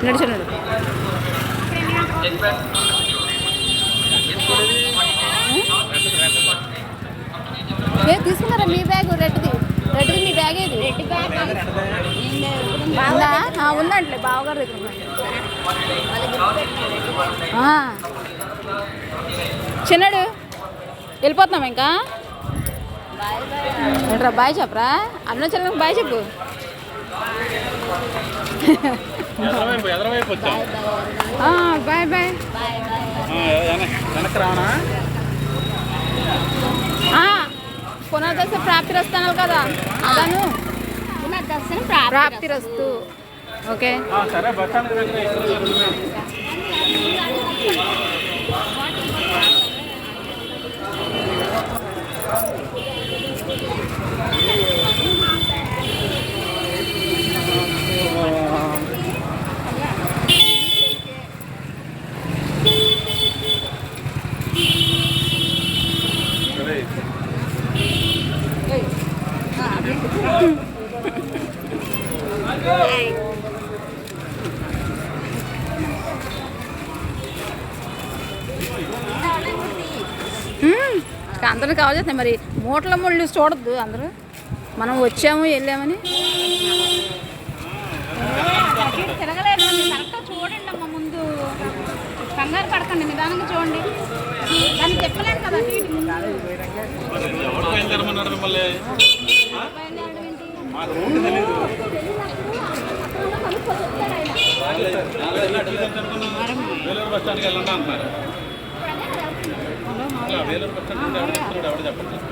నడిచినాడు తీసుకున్నారా మీ బ్యాగ్ రెడ్ది మీ బ్యాగ్ ఏది ఉందంటే బావగారు దగ్గర చిన్నాడు వెళ్ళిపోతున్నాం ఇంకా ఏంట్రా బాయ్ చెప్పరా అరుణాచలం బాయ్ చెప్పు బాయ్ బాయ్ పునర్దశ ప్రాప్తి వస్తాను కదా అదాను ప్రాప్తి రస్తు ఓకే అందరూ కావాలి మరి మూటల ముళ్ళు చూడద్దు అందరూ మనం వచ్చాము వెళ్ళామని తిరగలేదు కరెక్ట్గా చూడండి అమ్మ ముందు కంగారు పడకండి నిదానంగా చూడండి దాన్ని చెప్పలేను కదా వేలూరు బస్ స్టాండ్ ఎవరు చెప్పండి